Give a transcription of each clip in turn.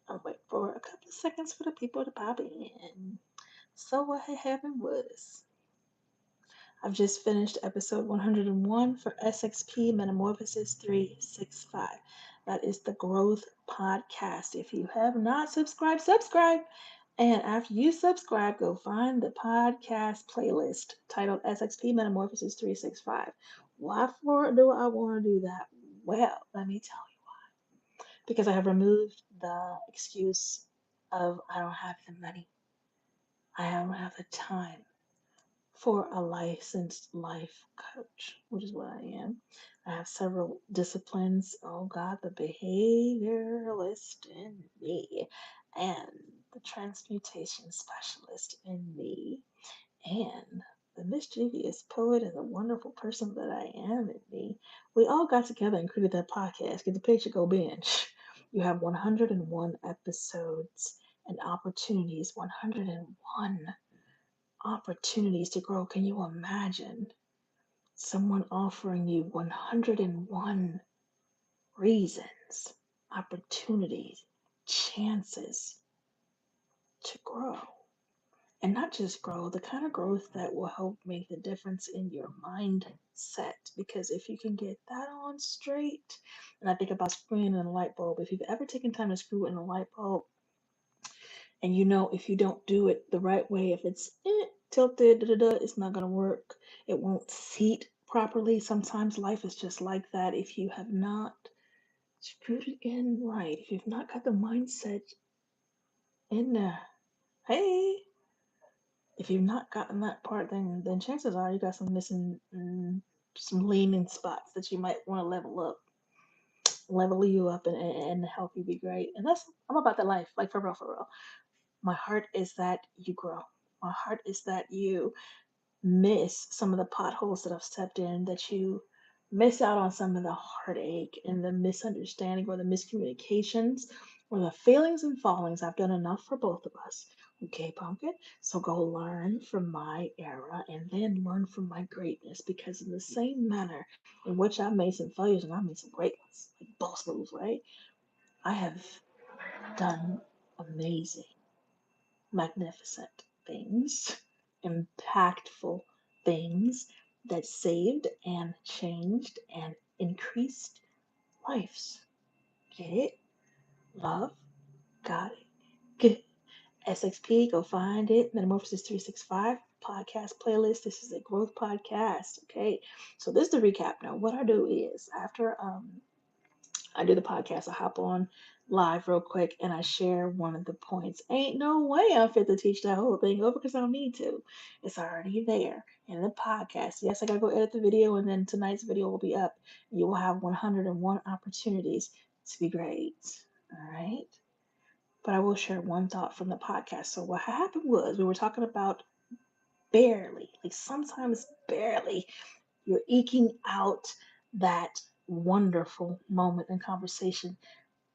I'll wait for a couple of seconds for the people to pop in. So what happened was I've just finished episode 101 for SXP Metamorphosis 365. That is the Growth Podcast. If you have not subscribed, subscribe. And after you subscribe, go find the podcast playlist titled SXP Metamorphosis 365. Why for do I want to do that? Well, let me tell you. Because I have removed the excuse of I don't have the money. I don't have the time for a licensed life coach, which is what I am. I have several disciplines. Oh God, the behavioralist in me, and the transmutation specialist in me, and the mischievous poet and the wonderful person that I am in me. We all got together and created that podcast. Get the picture, go binge. You have 101 episodes and opportunities, 101 opportunities to grow. Can you imagine someone offering you 101 reasons, opportunities, chances to grow? And not just grow, the kind of growth that will help make the difference in your mindset. Because if you can get that on straight, and I think about screwing in a light bulb, if you've ever taken time to screw in a light bulb, and you know if you don't do it the right way, if it's tilted, it's not going to work. It won't seat properly. Sometimes life is just like that. If you have not screwed it in right, if you've not got the mindset in there, hey, if you've not gotten that part, then chances are you got some missing, some leaning spots that you might want to level up, level you up, and help you be great. And that's I'm about that life, like for real, for real. My heart is that you grow. My heart is that you miss some of the potholes that I've stepped in, that you miss out on some of the heartache and the misunderstanding or the miscommunications or the failings and fallings. I've done enough for both of us. Okay, pumpkin. So go learn from my era and then learn from my greatness, because in the same manner in which I made some failures and I made some great ones, like boss moves, right? I have done amazing, magnificent things, impactful things that saved and changed and increased lives. Get it? Love, got it. Good. SXP, go find it. Metamorphosis 365 podcast playlist. This is a growth podcast. Okay. So this is the recap. Now, what I do is after I do the podcast. I hop on live real quick and I share one of the points. Ain't no way I'm fit to teach that whole thing over because I don't need to. It's already there in the podcast. Yes, I gotta go edit the video, and then tonight's video will be up. You will have 101 opportunities to be great. All right. But I will share one thought from the podcast. So what happened was we were talking about barely, like sometimes barely, you're eking out that wonderful moment in conversation.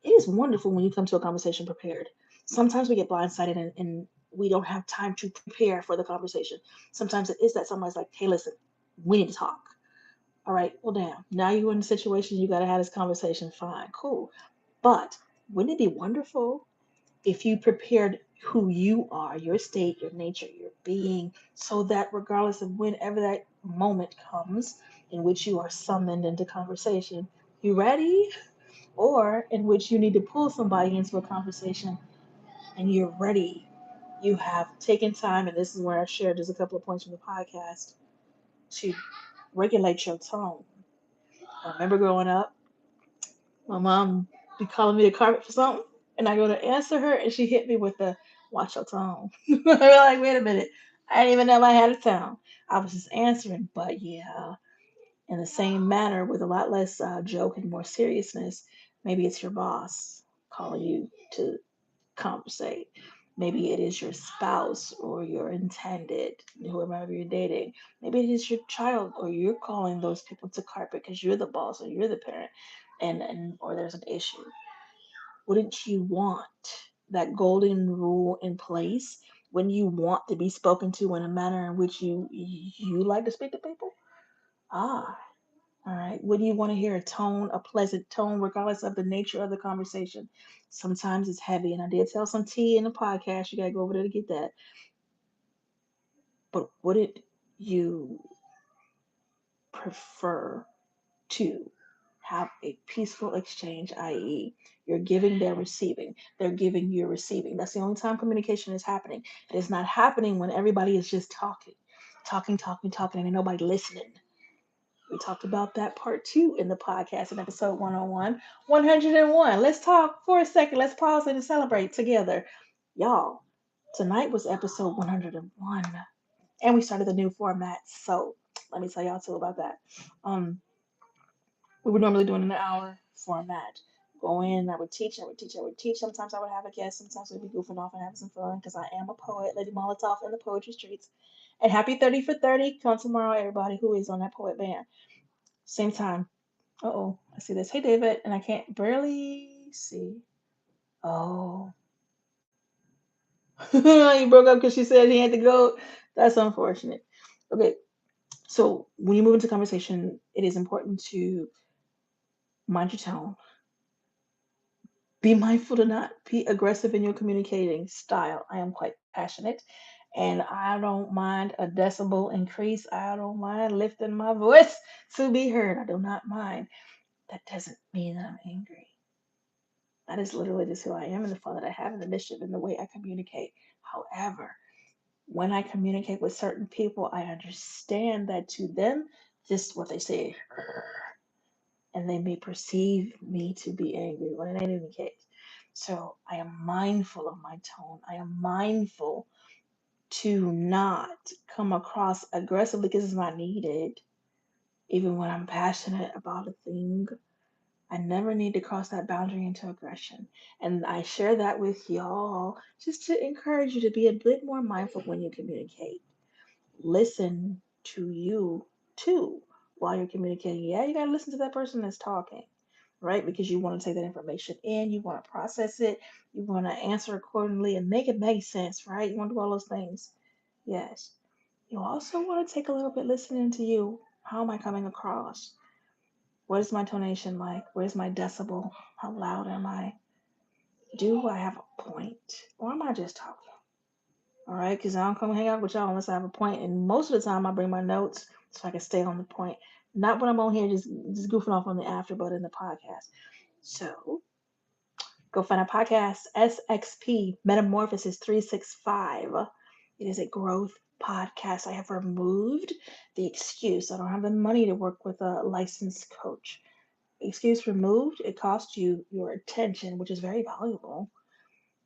It is wonderful when you come to a conversation prepared. Sometimes we get blindsided and we don't have time to prepare for the conversation. Sometimes it is that somebody's like, hey, listen, we need to talk. All right, well, damn. Now you're in a situation you got to have this conversation. Fine, cool. But wouldn't it be wonderful if you prepared who you are, your state, your nature, your being, so that regardless of whenever that moment comes in which you are summoned into conversation, you ready? Or in which you need to pull somebody into a conversation and you're ready. You have taken time, and this is where I shared just a couple of points from the podcast, to regulate your tone. I remember growing up, my mom be calling me to carpet for something, and I go to answer her, and she hit me with the watch your tone. I'm like, wait a minute, I didn't even know I had a tone. I was just answering, but yeah, in the same manner, with a lot less joke and more seriousness. Maybe it's your boss calling you to conversate. Maybe it is your spouse or your intended, whoever you're dating. Maybe it is your child, or you're calling those people to carpet because you're the boss or you're the parent, and or there's an issue. Wouldn't you want that golden rule in place when you want to be spoken to in a manner in which you like to speak to people? Ah, All right. When you want to hear a tone, a pleasant tone, regardless of the nature of the conversation. Sometimes it's heavy, and I did tell some tea in the podcast. You gotta go over there to get that. But wouldn't you prefer to have a peaceful exchange, i.e., you're giving, they're receiving, they're giving, you're receiving? That's the only time communication is happening. It is not happening when everybody is just talking, talking, talking, talking, and ain't nobody listening. We talked about that part two in the podcast in episode 101, 101. Let's talk for a second. Let's pause and celebrate together. Y'all, tonight was episode 101, and we started a new format. So let me tell y'all too about that. Um, we were normally doing an hour format. Go in, I would teach, I would teach, I would teach. Sometimes I would have a guest, sometimes we'd be goofing off and having some fun because I am a poet, Lady Molotov in the poetry streets. And happy 30 for 30. Come tomorrow, everybody who is on that poet band. Same time. Uh-oh, I see this. Hey, David, and I can't barely see. Oh, he broke up because she said he had to go. That's unfortunate. Okay, so when you move into conversation, it is important to mind your tone. Be mindful to not be aggressive in your communicating style. I am quite passionate, and I don't mind a decibel increase. I don't mind lifting my voice to be heard. I do not mind. That doesn't mean that I'm angry. That is literally just who I am and the fun that I have and the mischief and the way I communicate. However, when I communicate with certain people, I understand that to them, just what they say, and they may perceive me to be angry when it ain't the case. So I am mindful of my tone. I am mindful to not come across aggressively because it's not needed. Even when I'm passionate about a thing, I never need to cross that boundary into aggression. And I share that with y'all just to encourage you to be a bit more mindful when you communicate. Listen to you too while you're communicating. Yeah, you got to listen to that person that's talking, right? Because you want to take that information in, you want to process it, you want to answer accordingly and make it make sense, right? You want to do all those things. Yes. You also want to take a little bit listening to you. How am I coming across? What is my tonation like? Where's my decibel? How loud am I? Do I have a point? Or am I just talking? All right, because I don't come hang out with y'all unless I have a point. And most of the time, I bring my notes so I can stay on the point. Not when I'm on here just goofing off on the after, but in the podcast. So go find our podcast, SXP Metamorphosis 365. It is a growth podcast. I have removed the excuse. I don't have the money to work with a licensed coach. Excuse removed, it costs you your attention, which is very valuable.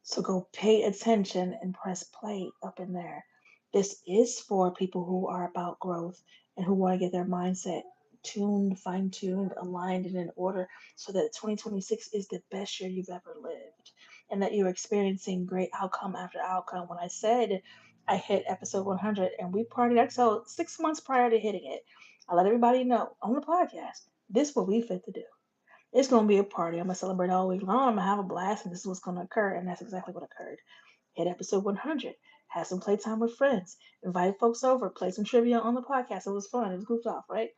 So go pay attention and press play up in there. This is for people who are about growth and who want to get their mindset tuned, fine tuned, aligned, and in order so that 2026 is the best year you've ever lived and that you're experiencing great outcome after outcome. When I said I hit episode 100 and we partied episode 6 months prior to hitting it, I let everybody know on the podcast this is what we fit to do. It's gonna be a party. I'm gonna celebrate all week long. I'm gonna have a blast, and this is what's gonna occur. And that's exactly what occurred. Hit episode 100. Had some playtime with friends. Invited folks over. Played some trivia on the podcast. It was fun. It was goofed off, right?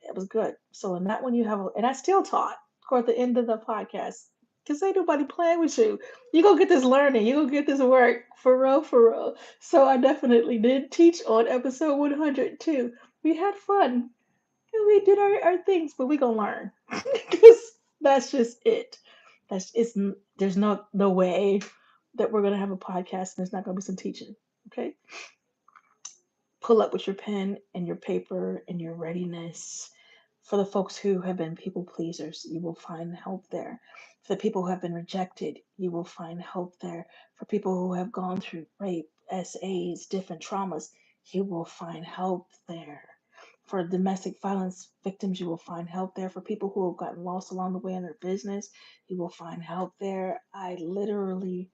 It was good. So in that one, you have, and I still taught toward the end of the podcast because ain't nobody playing with you. You go get this learning. You go get this work for real, for real. So I definitely did teach on episode 100 too. We had fun we did our things, but we gonna learn because that's just it. That's it's there's no way that we're gonna have a podcast and there's not gonna be some teaching. Okay, pull up with your pen and your paper and your readiness. For the folks who have been people pleasers, you will find help there. For the people who have been rejected, you will find help there. For people who have gone through rape, SAs, different traumas, you will find help there. For domestic violence victims, you will find help there. For people who have gotten lost along the way in their business, you will find help there. I literally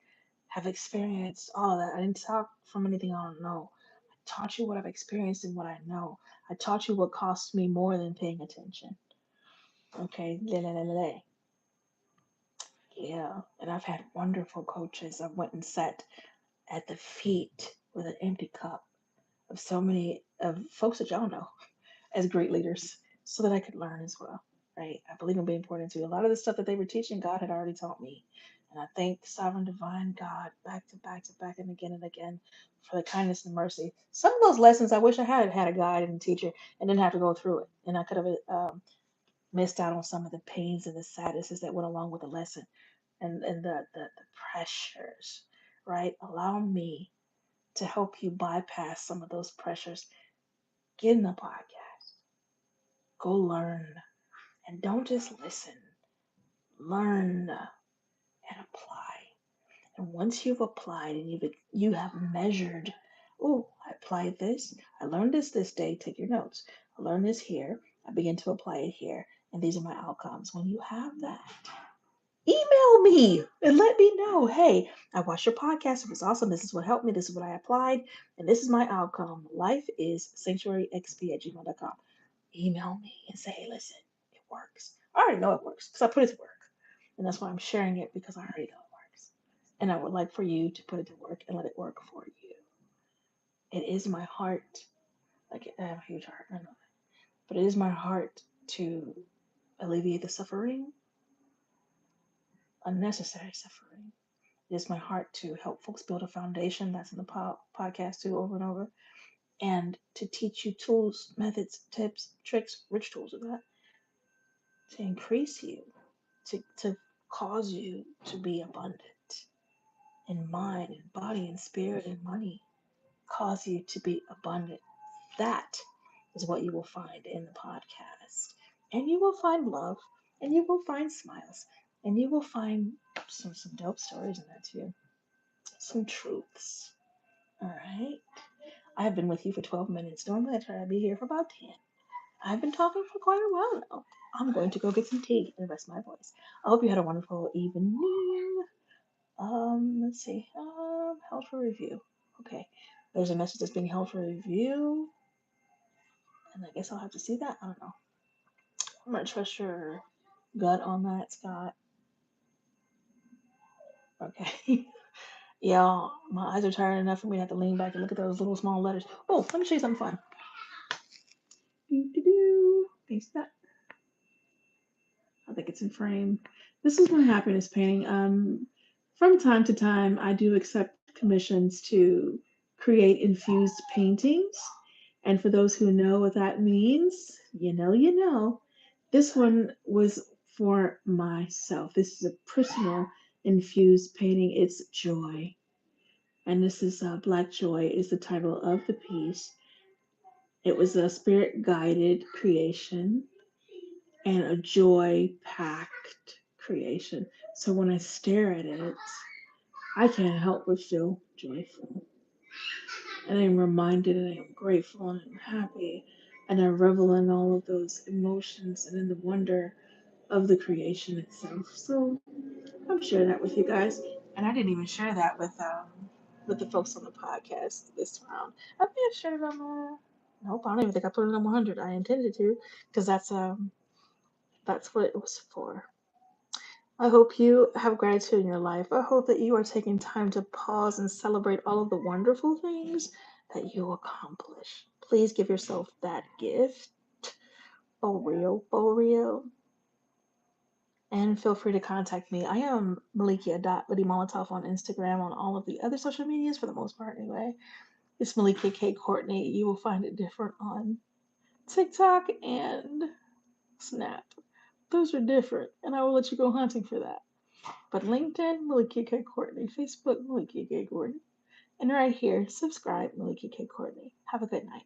have experienced all of that. I didn't talk from anything I don't know taught you what I've experienced and what I know. I taught you what costs me more than paying attention. Okay, yeah. And I've had wonderful coaches. I went and sat at the feet with an empty cup of so many of folks that y'all know as great leaders. so that I could learn as well, right? I believe in being poured into. A lot of the stuff that they were teaching, God had already taught me. And I thank sovereign divine God back to back to back and again for the kindness and mercy. Some of those lessons I wish I had a guide and a teacher and didn't have to go through it. And I could have missed out on some of the pains and the sadnesses that went along with the lesson and the pressures, right? Allow me to help you bypass some of those pressures. Get in the podcast, go learn, and don't just listen. Learn and apply. And once you've applied and you have measured, oh, I applied this, I learned this day. Take your notes. I learned this here. I begin to apply it here, and these are my outcomes. When you have that, email me and let me know. Hey, I watched your podcast. It was awesome. This is what helped me. This is what I applied, and this is my outcome. Life is sanctuaryxp@gmail.com. Email me and say, hey, listen, it works. I already know it works because I put it to work. And that's why I'm sharing it because I already know it works. And I would like for you to put it to work and let it work for you. It is my heart. Like, I have a huge heart, I know that. But it is my heart to alleviate the suffering, unnecessary suffering. It is my heart to help folks build a foundation. That's in the podcast too, over and over. And to teach you tools, methods, tips, tricks, rich tools of that, to increase you, to cause you to be abundant in mind and body and spirit and money, cause you to be abundant. That is what you will find in the podcast. And you will find love, and you will find smiles, and you will find some dope stories in that too. Some truths. All right. I have been with you for 12 minutes. Normally I try to be here for about 10. I've been talking for quite a while now. I'm going to go get some tea and rest my voice. I hope you had a wonderful evening. Let's see. Held for review. Okay. There's a message that's being held for review. And I guess I'll have to see that. I don't know. I'm gonna trust your gut on that, Scott. Okay. Yeah, my eyes are tired enough for me to have to lean back and look at those little small letters. Oh, let me show you something fun. Do. Thanks, Scott. I think it's in frame. This is my happiness painting. From time to time, I do accept commissions to create infused paintings. And for those who know what that means, you know, you know. This one was for myself. This is a personal infused painting. It's Joy. And this is Black Joy is the title of the piece. It was a spirit guided creation and a joy packed creation. So when I stare at it, I can't help but feel joyful. And I'm reminded and I'm grateful and I'm happy. And I revel in all of those emotions and in the wonder of the creation itself. So I'm sharing that with you guys. And I didn't even share that with the folks on the podcast this round. I may have shared it on the nope, I don't even think I put it on 100. I intended to, because that's what it was for. I hope you have gratitude in your life. I hope that you are taking time to pause and celebrate all of the wonderful things that you accomplish. Please give yourself that gift. For real, for real. And feel free to contact me. I am Melikia.liddy on Instagram, on all of the other social medias for the most part anyway. It's Melikia K. Courtney. You will find it different on TikTok and Snap. Those are different, and I will let you go hunting for that. But LinkedIn, Melikia K. Courtney. Facebook, Melikia K. Courtney. And right here, subscribe, Melikia K. Courtney. Have a good night.